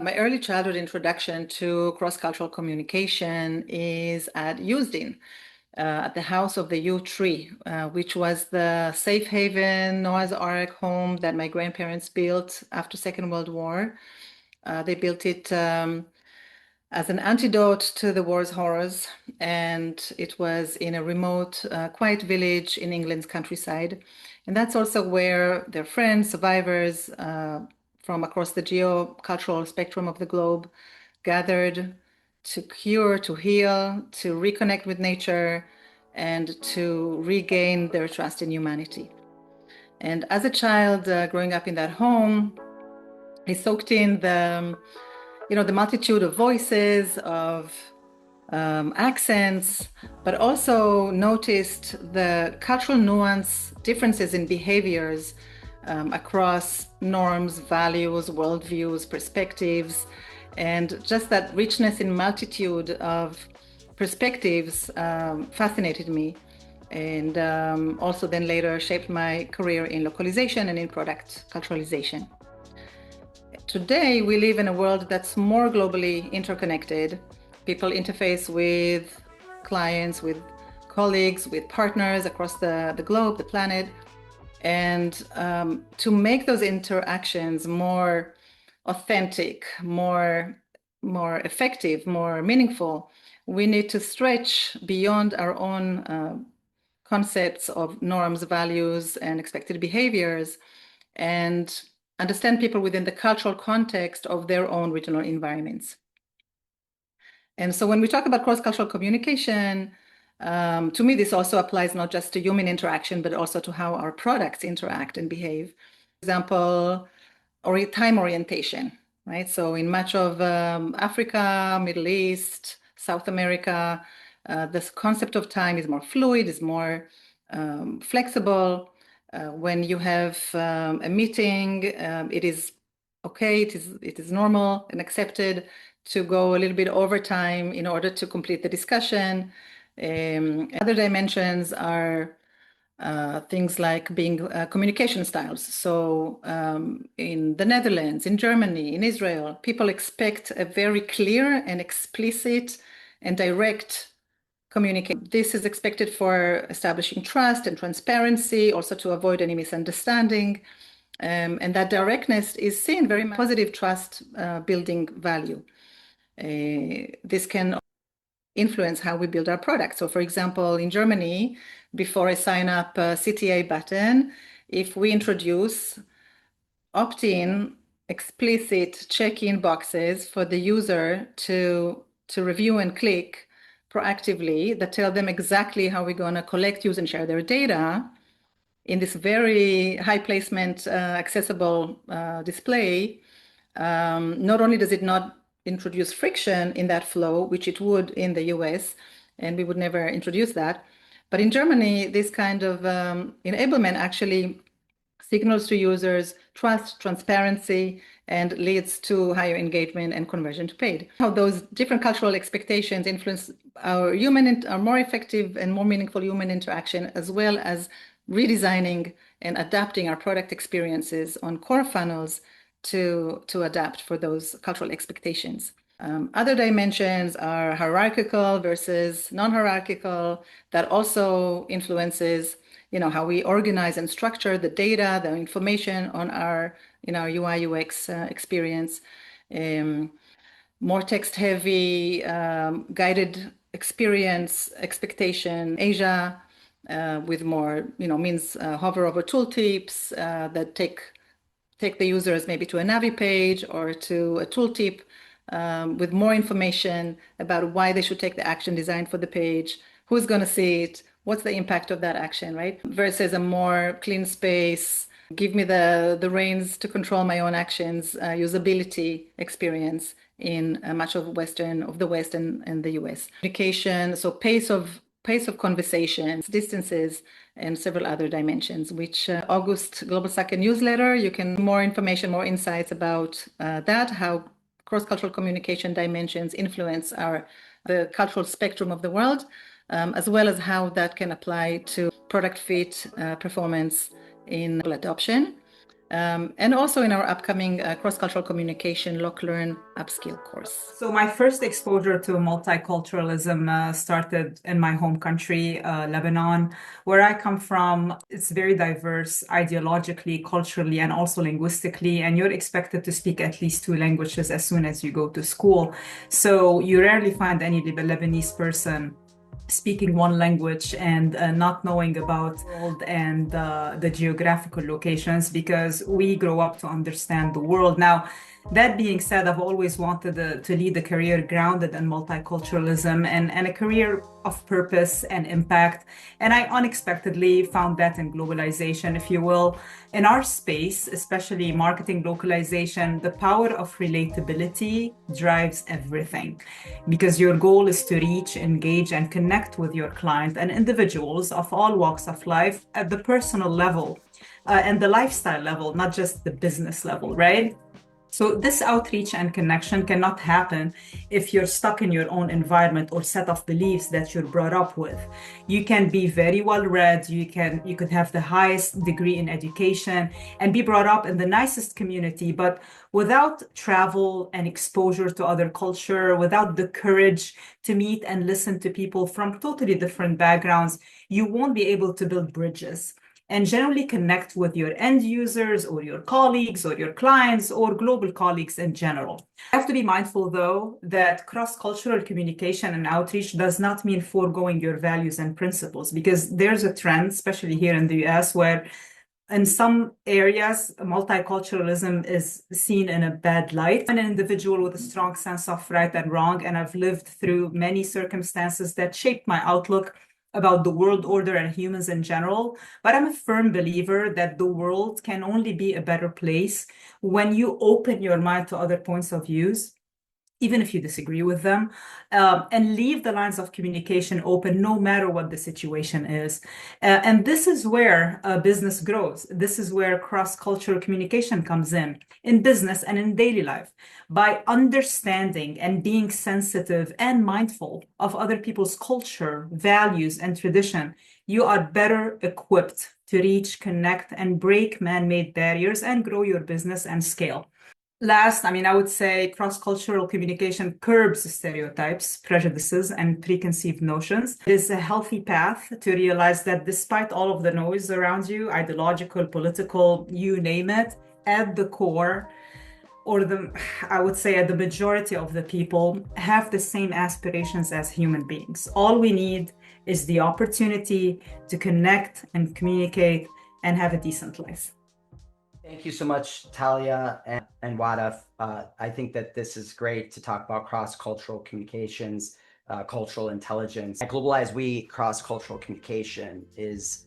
My early childhood introduction to cross-cultural communication is at USDIN, at the House of the U Tree, which was the safe haven, Noah's Ark home that my grandparents built after Second World War. They built it as an antidote to the war's horrors, and it was in a remote, quiet village in England's countryside. And that's also where their friends, survivors from across the geocultural spectrum of the globe gathered to cure, to heal, to reconnect with nature, and to regain their trust in humanity. And as a child growing up in that home, I soaked in the multitude of voices, of accents, but also noticed the cultural nuance differences in behaviors across norms, values, worldviews, perspectives, and just that richness in multitude of perspectives fascinated me, and also then later shaped my career in localization and in product culturalization. Today, we live in a world that's more globally interconnected. People interface with clients, with colleagues, with partners across the globe, the planet. And to make those interactions more authentic, more effective, more meaningful, we need to stretch beyond our own concepts of norms, values, and expected behaviors, and understand people within the cultural context of their own regional environments. And so when we talk about cross-cultural communication, to me, this also applies not just to human interaction, but also to how our products interact and behave. For example, time orientation, right? So in much of Africa, Middle East, South America, this concept of time is more fluid, is more flexible. When you have a meeting, it is okay, it is normal and accepted to go a little bit over time in order to complete the discussion. Other dimensions are things like being communication styles. So in the Netherlands, in Germany, in Israel, people expect a very clear and explicit and direct communication. This is expected for establishing trust and transparency, also to avoid any misunderstanding. And that directness is seen very much positive trust building value. This can influence how we build our product. So for example, in Germany, before I sign up a CTA button, if we introduce opt-in explicit check-in boxes for the user to review and click proactively that tell them exactly how we're going to collect, use, and share their data in this very high placement, accessible display, not only does it not introduce friction in that flow, which it would in the US, and we would never introduce that, but in Germany, this kind of enablement actually signals to users trust, transparency, and leads to higher engagement and conversion to paid. How those different cultural expectations influence our more effective and more meaningful human interaction, as well as redesigning and adapting our product experiences on core funnels to adapt for those cultural expectations. Other dimensions are hierarchical versus non-hierarchical. That also influences, how we organize and structure the data, the information on our UI UX experience. More text-heavy, guided experience expectation. Asia with more, means hover over tooltips that take the users maybe to a Navi page or to a tooltip with more information about why they should take the action designed for the page, who's going to see it, what's the impact of that action, right? Versus a more clean space, give me the reins to control my own actions, usability experience in much of the West and the US. Communication, so pace of conversations, distances, and several other dimensions, which August GlobalSake newsletter, you can more information, more insights about that, how cross-cultural communication dimensions influence the cultural spectrum of the world, as well as how that can apply to product fit, performance in adoption. and also in our upcoming cross-cultural communication Lock-Learn upskill course. So my first exposure to multiculturalism started in my home country, Lebanon, where I come from. It's very diverse ideologically, culturally, and also linguistically, and you're expected to speak at least two languages as soon as you go to school. So you rarely find any Lebanese person speaking one language and not knowing about the world and the geographical locations, because we grow up to understand the world. Now, that being said, I've always wanted to lead a career grounded in multiculturalism and a career of purpose and impact. And I unexpectedly found that in globalization, if you will. In our space, especially marketing localization, the power of relatability drives everything, because your goal is to reach, engage, and connect with your client and individuals of all walks of life at the personal level and the lifestyle level, not just the business level, right? So this outreach and connection cannot happen if you're stuck in your own environment or set of beliefs that you're brought up with. You can be very well read, you could have the highest degree in education and be brought up in the nicest community, but without travel and exposure to other culture, without the courage to meet and listen to people from totally different backgrounds, you won't be able to build bridges and generally connect with your end users or your colleagues or your clients or global colleagues in general. I have to be mindful, though, that cross-cultural communication and outreach does not mean foregoing your values and principles, because there's a trend, especially here in the US, where in some areas, multiculturalism is seen in a bad light. I'm an individual with a strong sense of right and wrong, and I've lived through many circumstances that shaped my outlook about the world order and humans in general. But I'm a firm believer that the world can only be a better place when you open your mind to other points of views, even if you disagree with them, and leave the lines of communication open no matter what the situation is. And this is where business grows. This is where cross-cultural communication comes in business and in daily life. By understanding and being sensitive and mindful of other people's culture, values, and tradition, you are better equipped to reach, connect, and break man-made barriers and grow your business and scale. Last, I would say cross-cultural communication curbs stereotypes, prejudices, and preconceived notions. It is a healthy path to realize that despite all of the noise around you, ideological, political, you name it, at the core, I would say the majority of the people have the same aspirations as human beings. All we need is the opportunity to connect and communicate and have a decent life. Thank you so much, Talia and Wada. I think that this is great to talk about cross-cultural communications, cultural intelligence. At Globalize, cross-cultural communication is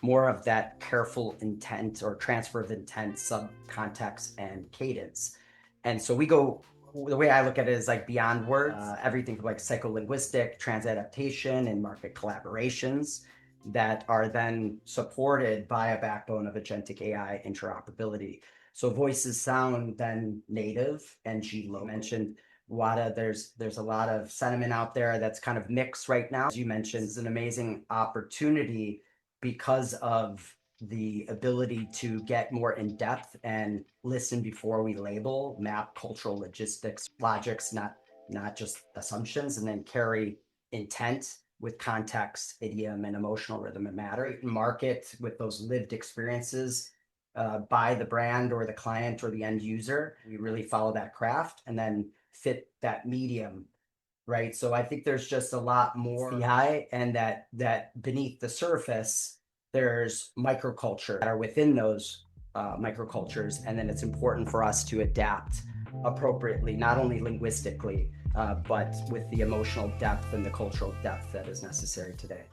more of that careful intent or transfer of intent, subcontext, and cadence. And so the way I look at it is like beyond words, everything from like psycholinguistic, transadaptation, and market collaborations that are then supported by a backbone of agentic AI interoperability. So voices sound then native and G-local. Mentioned Wada, there's a lot of sentiment out there that's kind of mixed right now. As you mentioned, it's an amazing opportunity because of the ability to get more in depth and listen before we label, map cultural logistics, logics, not just assumptions, and then carry intent with context, idiom, and emotional rhythm and matter. Market with those lived experiences by the brand or the client or the end user. We really follow that craft and then fit that medium, right? So I think there's just a lot more AI, and that beneath the surface, there's microculture that are within those microcultures, and then it's important for us to adapt appropriately, not only linguistically, but with the emotional depth and the cultural depth that is necessary today.